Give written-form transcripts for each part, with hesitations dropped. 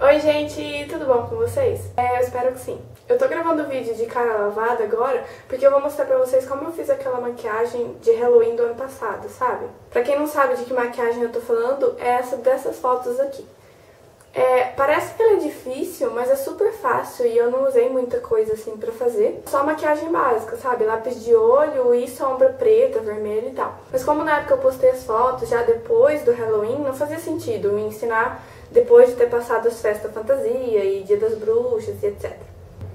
Oi gente, tudo bom com vocês? Eu espero que sim. Eu tô gravando o vídeo de cara lavada agora porque eu vou mostrar pra vocês como eu fiz aquela maquiagem de Halloween do ano passado, sabe? Pra quem não sabe de que maquiagem eu tô falando, é essa dessas fotos aqui. Parece que ela é difícil, mas é super fácil e eu não usei muita coisa assim pra fazer. Só maquiagem básica, sabe? Lápis de olho e sombra preta, vermelha e tal. Mas como na época eu postei as fotos já depois do Halloween, não fazia sentido me ensinar depois de ter passado as festas fantasia e dia das bruxas e etc.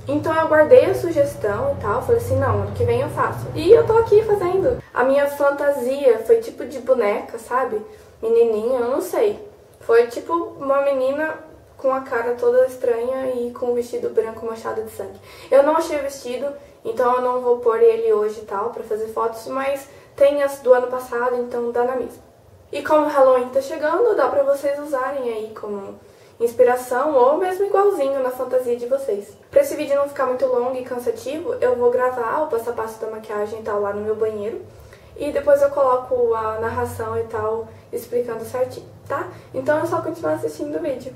Então eu guardei a sugestão e tal, falei assim, não, ano que vem eu faço. E eu tô aqui fazendo. A minha fantasia foi tipo de boneca, sabe? Menininha, eu não sei. Foi tipo uma menina com a cara toda estranha e com um vestido branco manchado de sangue. Eu não achei o vestido, então eu não vou pôr ele hoje e tal pra fazer fotos, mas tem as do ano passado, então dá na mesma. E como o Halloween tá chegando, dá pra vocês usarem aí como inspiração ou mesmo igualzinho na fantasia de vocês. Pra esse vídeo não ficar muito longo e cansativo, eu vou gravar o passo a passo da maquiagem e tal lá no meu banheiro. E depois eu coloco a narração e tal, explicando certinho, tá? Então é só continuar assistindo o vídeo.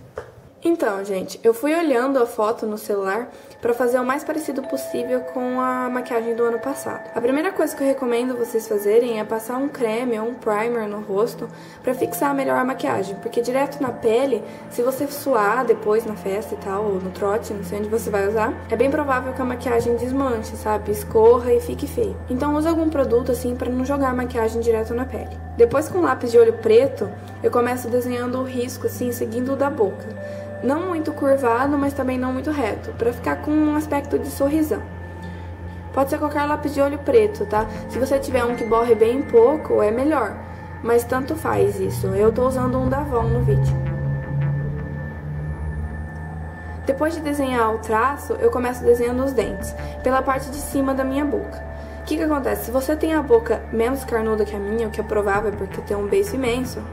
Então, gente, eu fui olhando a foto no celular pra fazer o mais parecido possível com a maquiagem do ano passado. A primeira coisa que eu recomendo vocês fazerem é passar um creme ou um primer no rosto pra fixar melhor a maquiagem, porque direto na pele, se você suar depois na festa e tal, ou no trote, não sei onde você vai usar, é bem provável que a maquiagem desmanche, sabe? Escorra e fique feio. Então use algum produto assim pra não jogar a maquiagem direto na pele. Depois com lápis de olho preto, eu começo desenhando o risco assim, seguindo o da boca. Não muito curvado, mas também não muito reto, pra ficar com um aspecto de sorrisão. Pode ser qualquer lápis de olho preto, tá? Se você tiver um que borre bem pouco, é melhor, mas tanto faz isso. Eu tô usando um da Avon no vídeo. Depois de desenhar o traço, eu começo desenhando os dentes, pela parte de cima da minha boca. O que acontece? Se você tem a boca menos carnuda que a minha, o que é provável porque eu tenho um beiço imenso,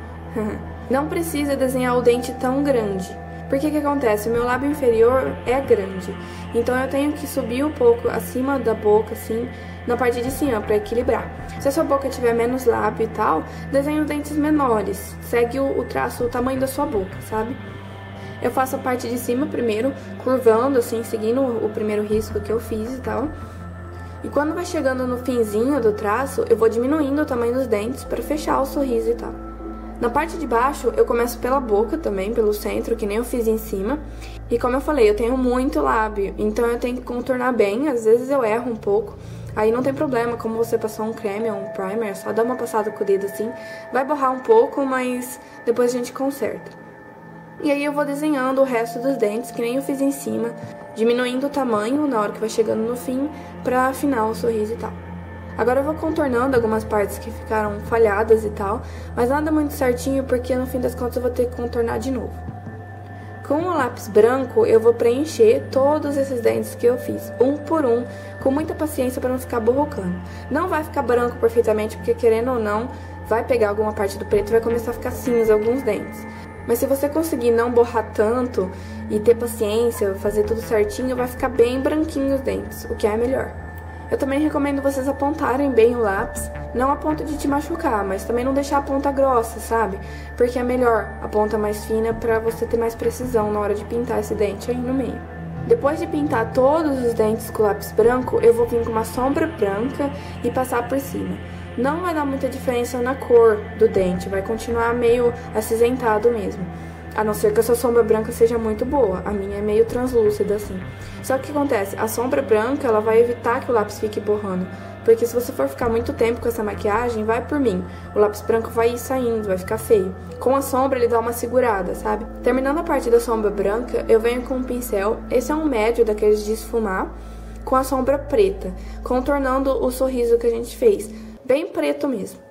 não precisa desenhar o dente tão grande. Porque o que acontece? O meu lábio inferior é grande, então eu tenho que subir um pouco acima da boca, assim, na parte de cima, pra equilibrar. Se a sua boca tiver menos lábio e tal, desenhe os dentes menores, segue o traço, o tamanho da sua boca, sabe? Eu faço a parte de cima primeiro, curvando, assim, seguindo o primeiro risco que eu fiz e tal. E quando vai chegando no finzinho do traço, eu vou diminuindo o tamanho dos dentes pra fechar o sorriso e tal. Na parte de baixo, eu começo pela boca também, pelo centro, que nem eu fiz em cima. E como eu falei, eu tenho muito lábio, então eu tenho que contornar bem, às vezes eu erro um pouco. Aí não tem problema, como você passar um creme ou um primer, só dá uma passada com o dedo assim. Vai borrar um pouco, mas depois a gente conserta. E aí eu vou desenhando o resto dos dentes, que nem eu fiz em cima, diminuindo o tamanho na hora que vai chegando no fim, pra afinar o sorriso e tal. Agora eu vou contornando algumas partes que ficaram falhadas e tal, mas nada muito certinho porque no fim das contas eu vou ter que contornar de novo. Com o lápis branco eu vou preencher todos esses dentes que eu fiz, um por um, com muita paciência para não ficar borrocando. Não vai ficar branco perfeitamente porque querendo ou não, vai pegar alguma parte do preto e vai começar a ficar cinza alguns dentes. Mas se você conseguir não borrar tanto e ter paciência, fazer tudo certinho, vai ficar bem branquinho os dentes, o que é melhor. Eu também recomendo vocês apontarem bem o lápis, não a ponto de te machucar, mas também não deixar a ponta grossa, sabe? Porque é melhor a ponta mais fina pra você ter mais precisão na hora de pintar esse dente aí no meio. Depois de pintar todos os dentes com lápis branco, eu vou vir com uma sombra branca e passar por cima. Não vai dar muita diferença na cor do dente, vai continuar meio acinzentado mesmo. A não ser que a sua sombra branca seja muito boa. A minha é meio translúcida, assim. Só que o que acontece? A sombra branca, ela vai evitar que o lápis fique borrando. Porque se você for ficar muito tempo com essa maquiagem, vai por mim. O lápis branco vai ir saindo, vai ficar feio. Com a sombra, ele dá uma segurada, sabe? Terminando a parte da sombra branca, eu venho com um pincel. Esse é um médio daqueles de esfumar, com a sombra preta, contornando o sorriso que a gente fez. Bem preto mesmo.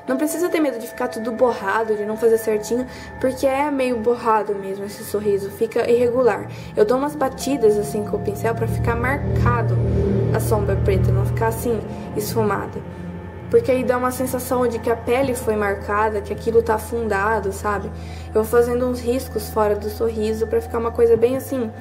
Não precisa ter medo de ficar tudo borrado, de não fazer certinho, porque é meio borrado mesmo esse sorriso, fica irregular. Eu dou umas batidas assim com o pincel pra ficar marcado a sombra preta, não ficar assim esfumada. Porque aí dá uma sensação de que a pele foi marcada, que aquilo tá afundado, sabe? Eu vou fazendo uns riscos fora do sorriso pra ficar uma coisa bem assim,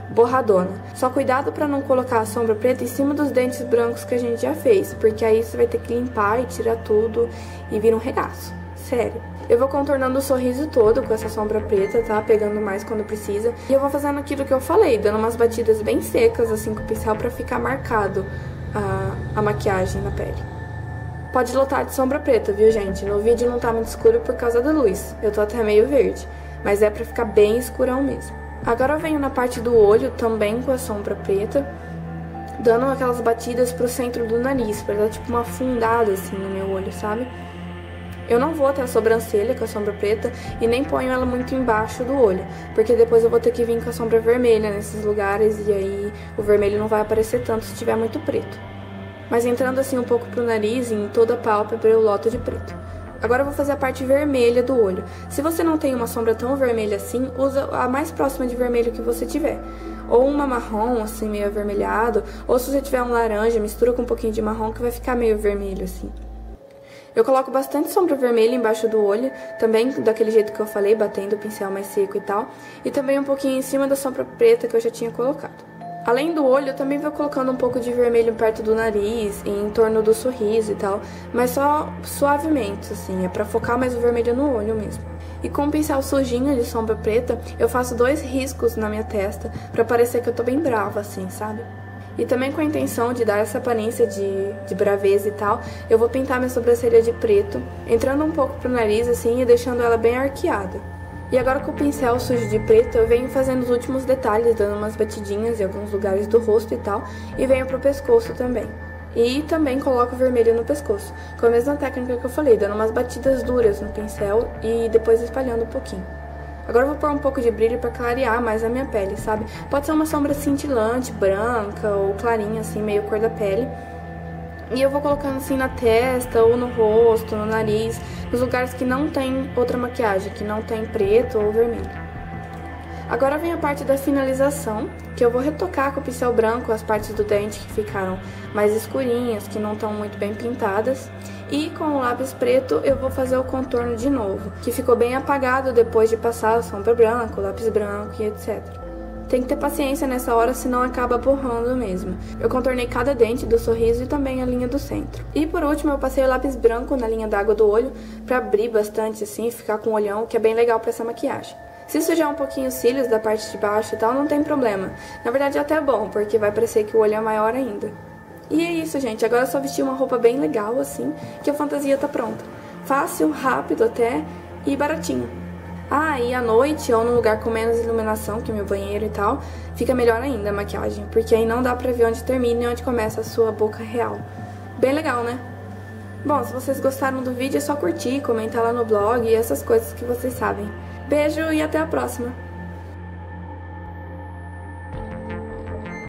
borradona. Só cuidado pra não colocar a sombra preta em cima dos dentes brancos que a gente já fez, porque aí você vai ter que limpar e tirar tudo e vira um regaço. Sério. Eu vou contornando o sorriso todo com essa sombra preta, tá? Pegando mais quando precisa. E eu vou fazendo aquilo que eu falei, dando umas batidas bem secas, assim, com o pincel pra ficar marcado a maquiagem na pele. Pode lotar de sombra preta, viu, gente? No vídeo não tá muito escuro por causa da luz. Eu tô até meio verde, mas é pra ficar bem escurão mesmo. Agora eu venho na parte do olho, também com a sombra preta, dando aquelas batidas pro centro do nariz, pra dar tipo uma afundada, assim, no meu olho, sabe? Eu não vou até a sobrancelha com a sombra preta e nem ponho ela muito embaixo do olho, porque depois eu vou ter que vir com a sombra vermelha nesses lugares e aí o vermelho não vai aparecer tanto se tiver muito preto. Mas entrando assim um pouco pro nariz e em toda a pálpebra eu loto de preto. Agora eu vou fazer a parte vermelha do olho. Se você não tem uma sombra tão vermelha assim, usa a mais próxima de vermelho que você tiver. Ou uma marrom, assim, meio avermelhado, ou se você tiver um laranja, mistura com um pouquinho de marrom que vai ficar meio vermelho, assim. Eu coloco bastante sombra vermelha embaixo do olho, também daquele jeito que eu falei, batendo o pincel mais seco e tal, e também um pouquinho em cima da sombra preta que eu já tinha colocado. Além do olho, eu também vou colocando um pouco de vermelho perto do nariz, em torno do sorriso e tal, mas só suavemente, assim, é pra focar mais o vermelho no olho mesmo. E com um pincel sujinho de sombra preta, eu faço 2 riscos na minha testa, pra parecer que eu tô bem brava, assim, sabe? E também com a intenção de dar essa aparência de braveza e tal, eu vou pintar minha sobrancelha de preto, entrando um pouco pro nariz assim e deixando ela bem arqueada. E agora com o pincel sujo de preto, eu venho fazendo os últimos detalhes, dando umas batidinhas em alguns lugares do rosto e tal, e venho pro pescoço também. E também coloco vermelho no pescoço, com a mesma técnica que eu falei, dando umas batidas duras no pincel e depois espalhando um pouquinho. Agora eu vou pôr um pouco de brilho pra clarear mais a minha pele, sabe? Pode ser uma sombra cintilante, branca ou clarinha, assim, meio cor da pele. E eu vou colocando assim na testa, ou no rosto, no nariz, nos lugares que não tem outra maquiagem, que não tem preto ou vermelho. Agora vem a parte da finalização, que eu vou retocar com o pincel branco as partes do dente que ficaram mais escurinhas, que não estão muito bem pintadas. E com o lápis preto eu vou fazer o contorno de novo, que ficou bem apagado depois de passar a sombra branca, o lápis branco e etc. Tem que ter paciência nessa hora, senão acaba borrando mesmo. Eu contornei cada dente do sorriso e também a linha do centro. E por último eu passei o lápis branco na linha d'água do olho, pra abrir bastante assim, ficar com o olhão, que é bem legal pra essa maquiagem. Se sujar um pouquinho os cílios da parte de baixo e tal, não tem problema. Na verdade é até bom, porque vai parecer que o olho é maior ainda. E é isso, gente. Agora é só vestir uma roupa bem legal, assim, que a fantasia tá pronta. Fácil, rápido até e baratinho. Ah, e à noite ou num lugar com menos iluminação, que é meu banheiro e tal, fica melhor ainda a maquiagem, porque aí não dá pra ver onde termina e onde começa a sua boca real. Bem legal, né? Bom, se vocês gostaram do vídeo é só curtir, comentar lá no blog e essas coisas que vocês sabem. Beijo e até a próxima!